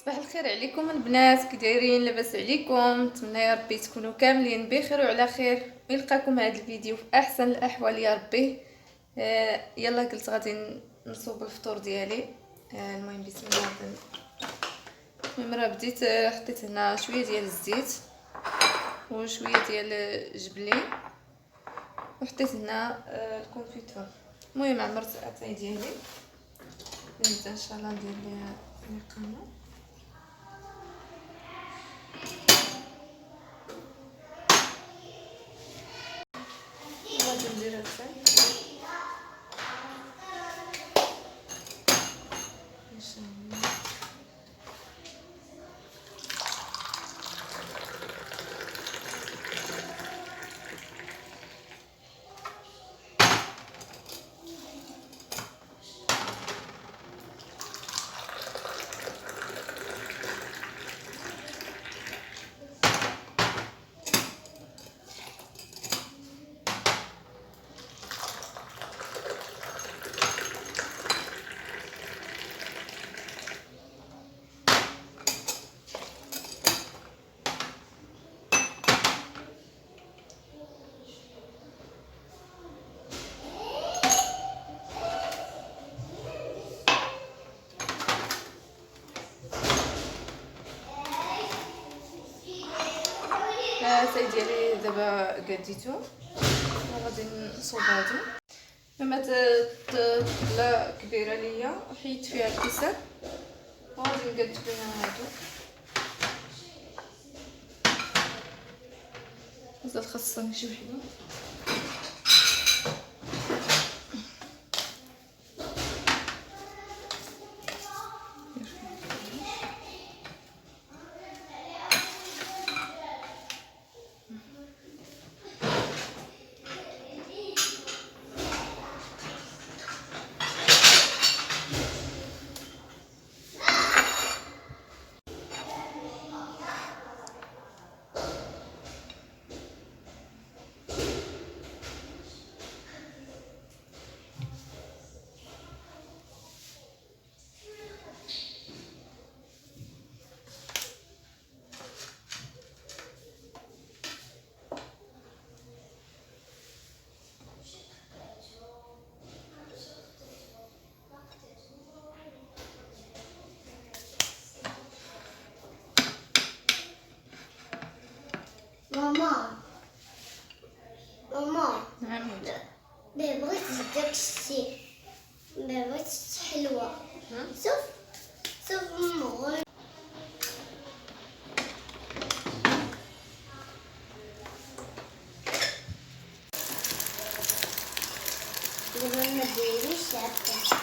صباح الخير عليكم البنات، كي دايرين؟ لاباس عليكم؟ نتمنى يا ربي تكونوا كاملين بخير وعلى خير ويلقاكم هذا الفيديو في احسن الاحوال يا ربي. يلا قلت غادي نصوب الفطور ديالي. المهم بسم الله. المهم راه بديت، حطيت هنا شويه ديال الزيت وشويه ديال الجبلي وحطيت هنا الكونفيتور. المهم عمرت اتاي ديالي، نبدا ان شاء الله ندير ليها القناه. غادي ندير اتاي ان شاء الله. العسل ديالي دابا قديتو وغادي نصوب هادو. لما تطلع كبيره ليا حيدت فيها الكسر وغادي نقاد فيها هادو. مازال خاصني شي وحده. ماما ماما نعم بغيت داك الشيء، بغيت حلوة. شوف شوف ماما دابا ما ديريش هكا.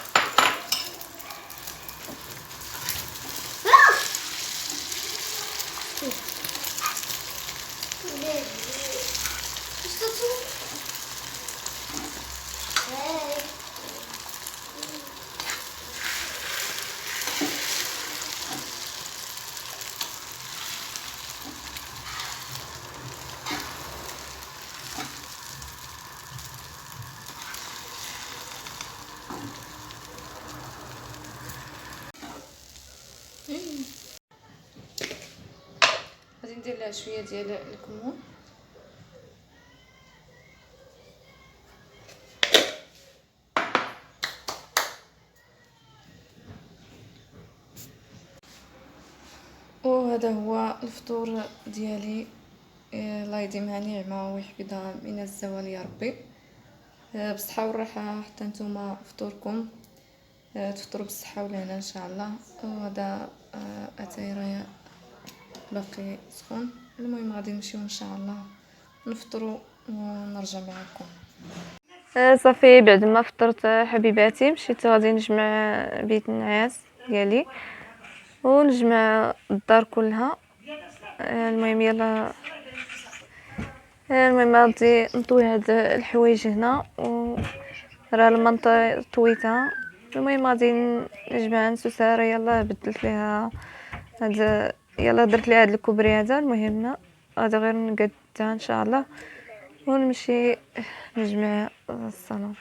غادي ندير لها شويه ديال الكمون. وهذا هو الفطور ديالي. الله يديمها نعمه ويحفظها من الزوال يا ربي. بالصحه والراحه حتى نتوما فطوركم تفطروا بالصحه والهنا ان شاء الله. وهذا اتاي راهي باقي سخون. المهم غادي نمشيو ان شاء الله نفطروا ونرجع معكم. صافي بعد ما فطرت حبيباتي مشيت غادي نجمع بيت النعاس ديالي ونجمع الدار كلها. المهم يلا، المهم غادي نطوي هاد الحوايج هنا راه الماء طويتها. المهم غادي نجمع نسوساره. يلا بدلت ليها هاد، يلا درت ليها هاد الكوبري هذا. المهم غادي غير نقادها ان شاء الله ونمشي نجمع الصالون.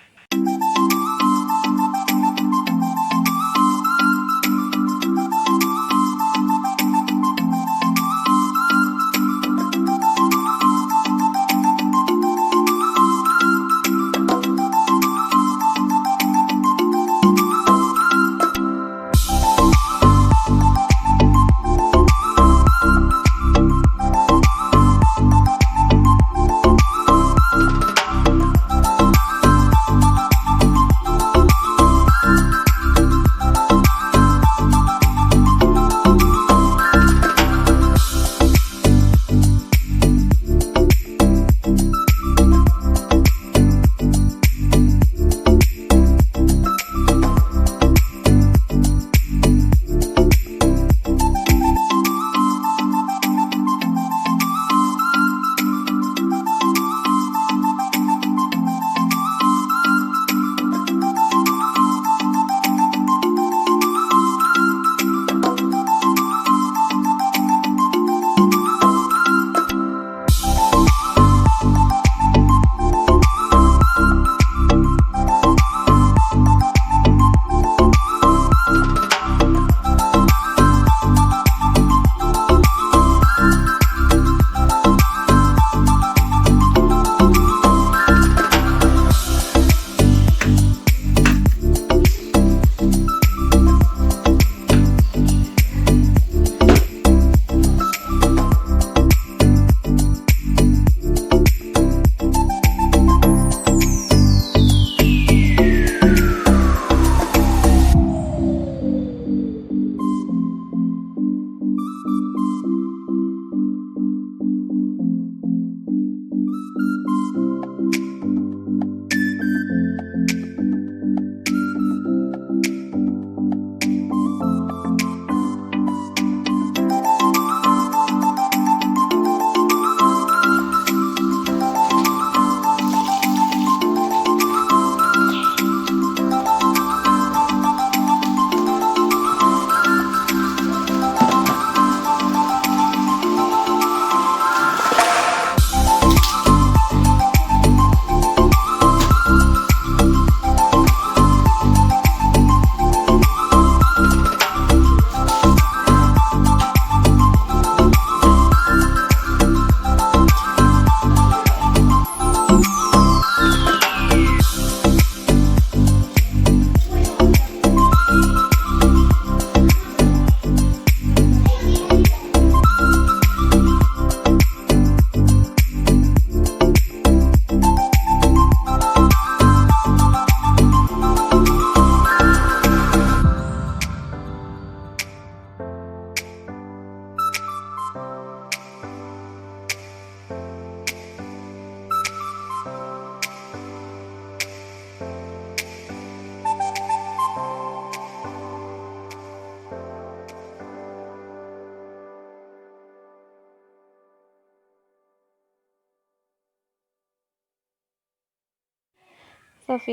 صافي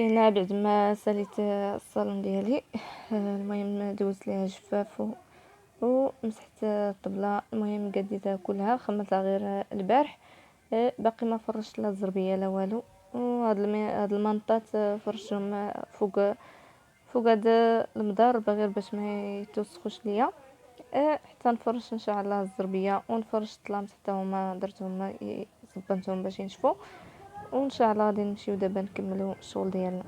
هنا بعد ما ساليت الصالون ديالي، المهم دوزت ليها جفاف ومسحت الطبله. المهم قديتها كلها، خمرتها غير البارح. باقي ما فرشت لا الزربيه لا والو. وهاد هاد المنطات فرشتهم فوق هاد المدار غير باش ما يتوسخوش ليا. حتى نفرش ان شاء الله الزربيه، ونفرش الطلامط حتى هما درتهم صبنتهم باش ينشفوا. وان شاء الله غادي نمشيو دابا نكملوا الشغل ديالنا.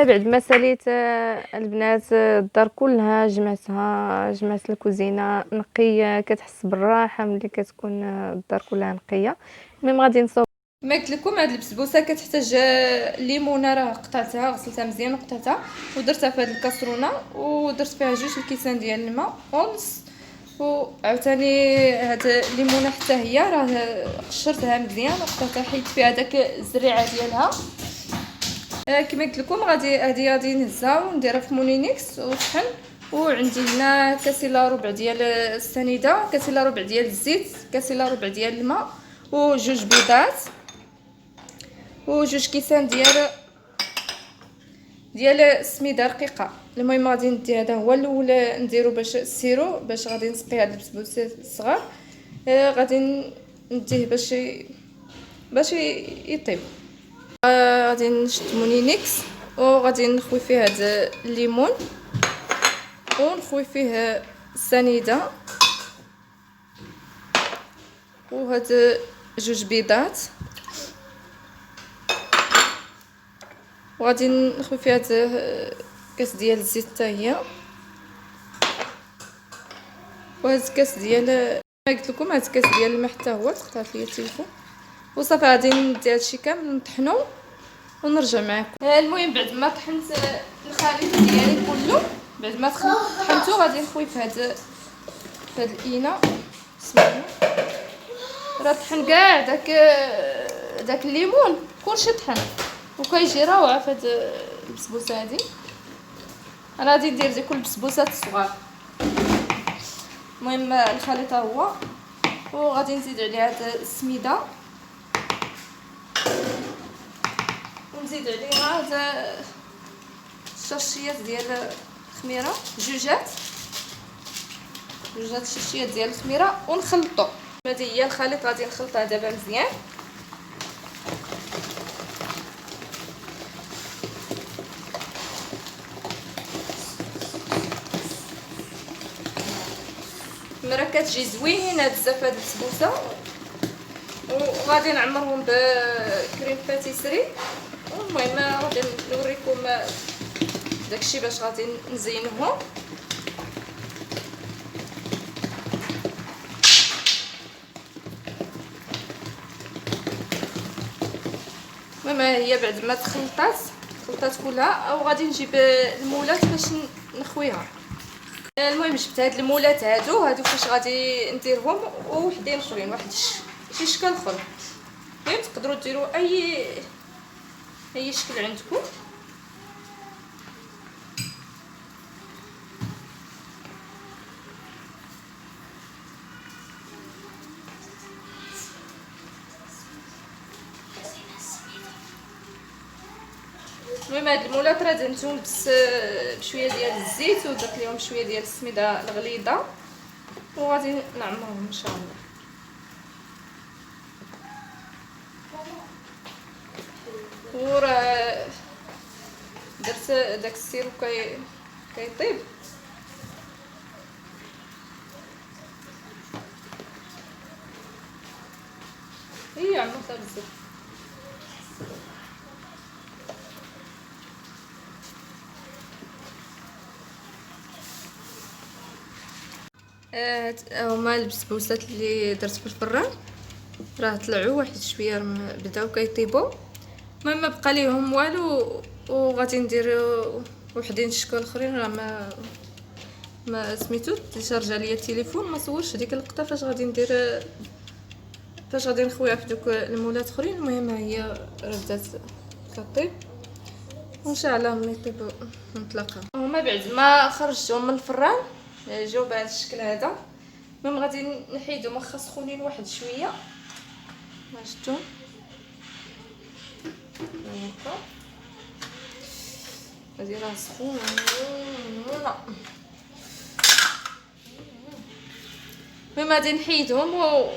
بعد ما ساليت البنات الدار كلها جمعت الكوزينه نقيه، كتحس بالراحه ملي كتكون الدار كلها نقيه. المهم غادي نصوب كما قلت لكم. هاد البسبوسه كتحتاج ليمونه، راه قطعتها غسلتها مزيان وقطعتها ودرتها في هاد الكاسرونه، ودرت فيها 2 الكيسان ديال الماء ونص. وعاوتاني هاد الليمونه حتى هي راه قشرتها مزيان وقطعتها، حيت فيها داك الزريعه ديالها. كما قلت لكم غادي نهزها ونديرها في مولينكس وطحن. وعندي هنا كاس الا ربع ديال السنيده، كاس الا ربع ديال الزيت، كاس الا ربع ديال الماء، وجوج بيضات، وجوج كيسان ديال السميده رقيقه. المهم غادي ندي هذا هو الاول نديرو باش السيرو، باش غادي نسقي هاد البسبوسات الصغار. غادي نديه باش يطيب. غادي نشد مولينكس وغادي نخوي فيه هاد الليمون، ونخوي فيه السنيده، وهاد 2 بيضات، وغادي نخوي فيها هاد كاس ديال الزيت حتى هي، وهاد كاس ديال ما قلت لكم، هاد كاس ديال الماء حتى هو. تقطعت ليا التليفون. وصافي غادي ندي هادشي كامل نطحنو ونرجع معكم. المهم بعد ما طحنت الخليط ديالي كله، بعد ما طحنته غادي نخوي في هاد الاناء. بسم الله. راه طحن كاع داك الليمون كلشي طحن وكيجي روعه في هاد البسبوسه هادي. انا غادي ندير ديك كل البسبوسات الصغار. المهم الخليط ها هو، وغادي نزيد عليه هاد السميده، ونزيد عليها هاد الشاشيات ديال الخميره، جوجات الشاشيات ديال الخميره، ونخلطو. هذه هي الخليط غادي نخلطها دابا مزيان. مرة كتجي زوينه بزاف هاد البسبوسه. وغادي نعمرهم بكريم باتيسري. المهم غادي نوريكم داكشي باش غادي نزينهم. المهم هي بعد ما تخلطات كلها، وغادي نجيب المولات باش نخويها. المهم جبت هاد المولات هادو فاش غادي نديرهم، ووحدين اخرين واحد شي شكل اخر. المهم تقدروا ديروا اي شكل عندكم. المهم هاد المولات راه دهنتهم بس بشويه ديال الزيت، ودرت لهم شويه ديال السميده الغليظه، وغادي نعمرهم ان شاء الله. وراه درت داك السيروب كيطيب. هي عمرتها بزاف. هما البسبوسات اللي درت في الفران راه طلعوا واحد شويه بداو كيطيبوا. المهم ما بقى ليهم والو، وغادي ندير وحدين شكل اخرين. راه ما سميتو تيشارجا ليا التليفون، ما صورش ديك اللقطه فاش غادي نخويها في دوك المولات اخرين. المهم هي راه بدات كطيب، وان شاء الله ملي يطيبوا نتلاقاو. هما بعد ما خرجتهم من الفران جاو بهذا الشكل هذا. المهم غادي نحيدهم واخا سخونين واحد شويه. ما شفتوا هكا هادي راه سخونه. المهم غادي نحيدهم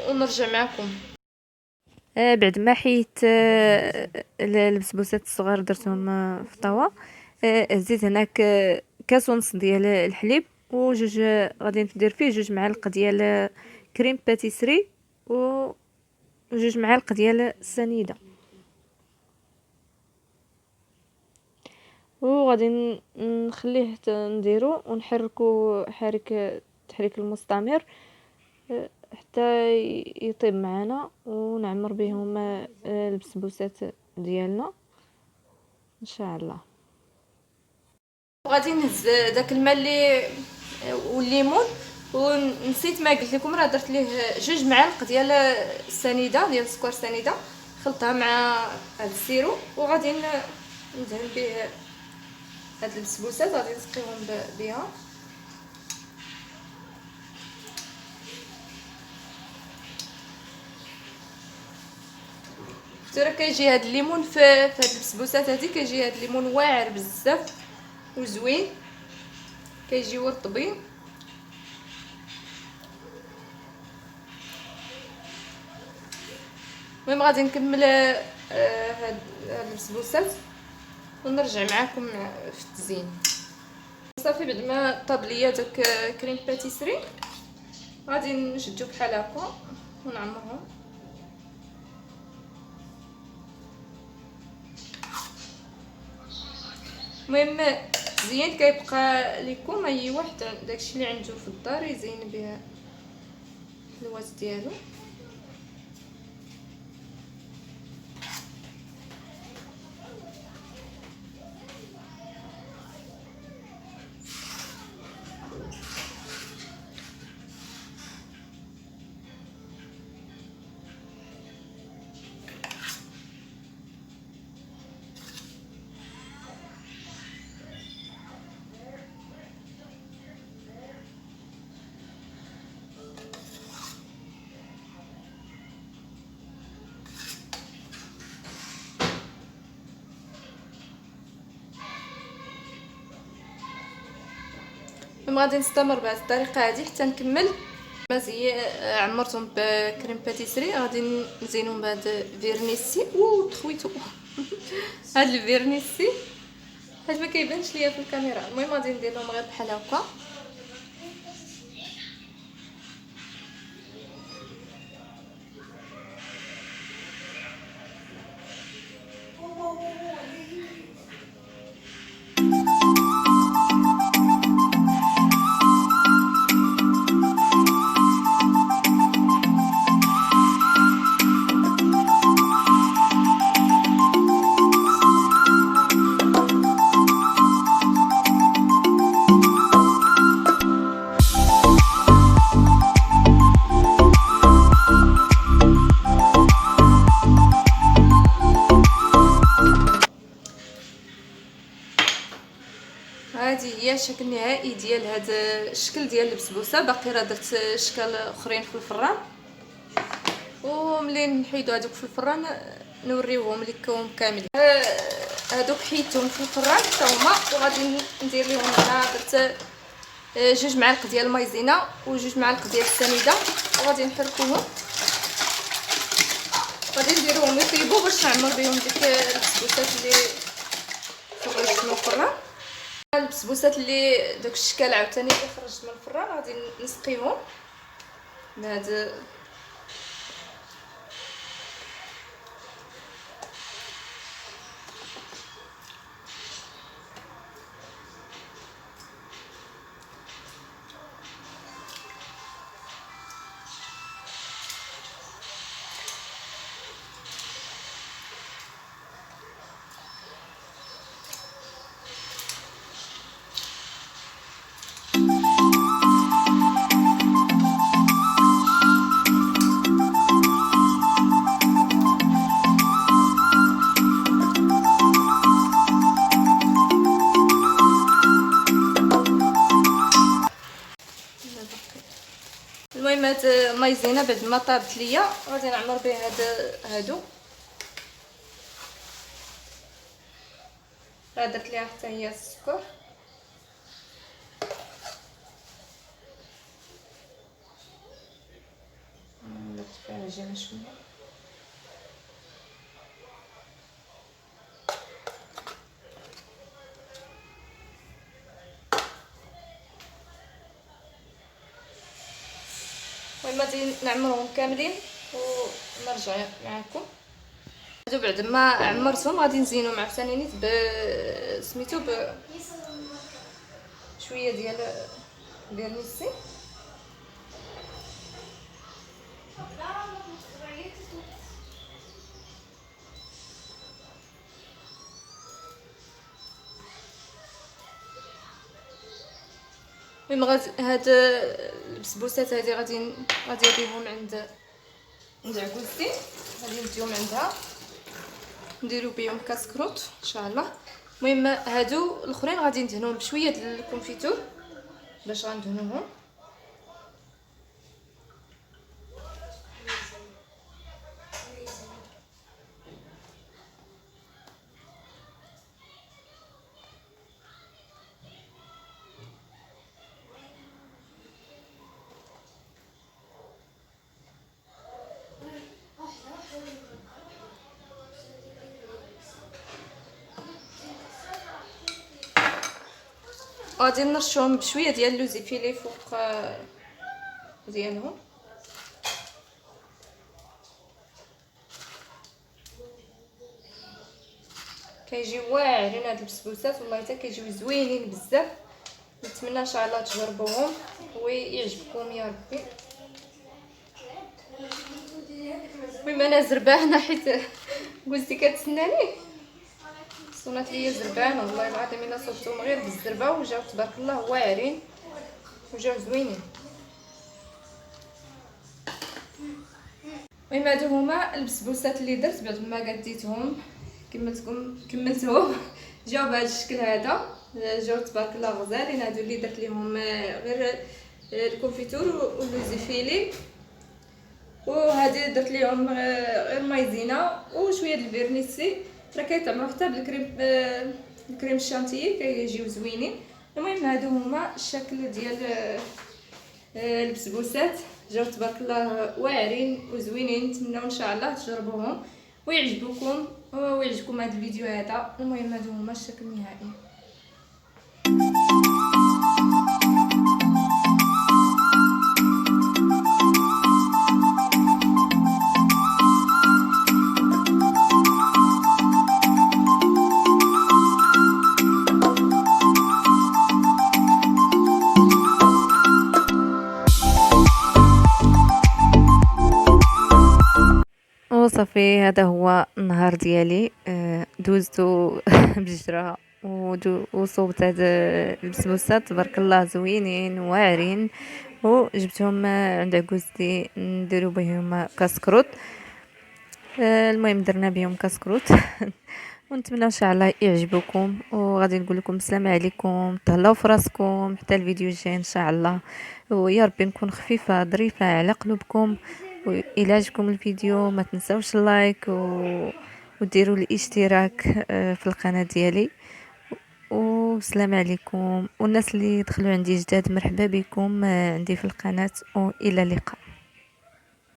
ونرجع معكم. بعد ما حيت البسبوسات الصغار درتهم في الطاوه. زيت هناك كاس ونص ديال الحليب، وجوج غادي ندير فيه 2 معالق ديال كريم باتيسري، و2 معالق ديال السنيده. وغادي نخليه نديرو ونحركو تحريك المستمر حتى يطيب معنا، ونعمر بهم البسبوسات ديالنا ان شاء الله. وغادي نهز داك الماء اللي والليمون، ونسيت ما قلت لكم راه درت ليه 2 معالق ديال السنيده ديال السكر سنيده، خلطها مع هذا السيروب، وغادي ندهن به هاد البسبوسات. غادي نسقيهم بها. راه كيجي هاد الليمون في هاد البسبوسات هادي، كيجي هاد الليمون واعر بزاف وزوين، كيجي ورطبين. المهم غادي نكمل هاد البسبوسات ونرجع معكم في التزيين. صافي بعد ما طاب ليا داك كريم باتيسري غادي نشدو بحال هكا ونعمرهم. المهم التزيين كيبقى لكم اي واحد داكشي اللي عنده في الدار يزين بها الحلوات ديالو. غادي نستمر بهذه الطريقه هذه حتى نكمل. مزيان عمرتهم بكريم باتيسري، غادي نزينهم بهذا فيرنيسي. تخويتو هذا الفيرنيسي هذا ما كيبانش ليا في الكاميرا. المهم غادي ندير لهم غير بحال هكا. هذه هي الشكل النهائي ديال هذا الشكل ديال البسبوسه. باقي راه درت اشكال اخرين في الفران، وملي نحيدو هذوك في الفران نوريوهم لكم كاملين. هذوك حيدتهم في الفران حتى هما، وغادي ندير لهم هنا درت 2 معالق ديال المايزينا و2 معالق ديال السنيده، وغادي نحركوهم. غادي نديروهم يطيبوا باش نعمر بهم ديك البسبوسات اللي خرجت من الفران. البسبوسات اللي داك الشكل عاوتاني اللي خرجت من الفران غادي نسقيهم بهذا المهم هاد المايزينا بعد ما طابت ليا غادي نعمر به هادو. راه درت ليها حتى هي السكر. درت فيها عجينه شويه. المهم غادي نعمرهم كاملين ونرجع معكم. هادو بعد ما عمرتهم غادي نزينهم عاوتاني نيت سميتو شويه ديال فيرنيسي. المهم هاد البسبوسات هادي غادي نديهم عند عكوزتي، غادي نديهم عندها نديرو بهم كاسكروط ان شاء الله. المهم هادو الاخرين غادي ندهنوهم بشويه ديال الكونفيتور باش غندهنوهم. غادي نرشهم بشويه ديال لوزيفيلي فوق ديالهم. كيجيو واعرين هاد البسبوسات والله حتى كيجيو زوينين بزاف. نتمنى ان شاء الله تجربوهم ويعجبكم يا ربي. المهم انا زربانه حيت جوزتي كتسناني، صونات ليا زربانه والله العظيم الا صبتهم غير بالزربه وجاو تبارك الله واعرين وجاو زوينين. المهم هادو هما البسبوسات اللي درت بعد ما قديتهم كملتهم جاو بهذا الشكل هذا، جاو تبارك الله غزالين. هادو اللي درت لهم غير الكونفيتور واللوزيفيلي، وهذه درت لهم غير مايزينا وشويه ديال الفيرنيسي. راه كيتعمروا حتى بالكريم الشانتيي كيجيو زوينين. المهم هادو هما الشكل ديال البسبوسات، جاو تبارك الله واعرين وزوينين. نتمنوا ان شاء الله تجربوهم ويعجبوكم ويعجبكم هذا الفيديو هذا. المهم هادو هما الشكل النهائي. وصافي هذا هو النهار ديالي. دوزتو بجرة وصوبت هاد البسبوسات تبارك الله زوينين واعرين، وجبتهم عند عكوزتي نديرو بهم كاسكروط. المهم درنا بهم كاسكروط ونتمنى ان شاء الله يعجبكم، وغادي نقول لكم السلام عليكم، تهلاو في راسكم حتى الفيديو الجاي ان شاء الله. ويا ربي نكون خفيفه ظريفه على قلوبكم. والى عجبكم الفيديو ما تنساوش اللايك وديروا الاشتراك في القناه ديالي. والسلام عليكم، والناس اللي دخلوا عندي جداد مرحبا بكم عندي في القناه، والى اللقاء.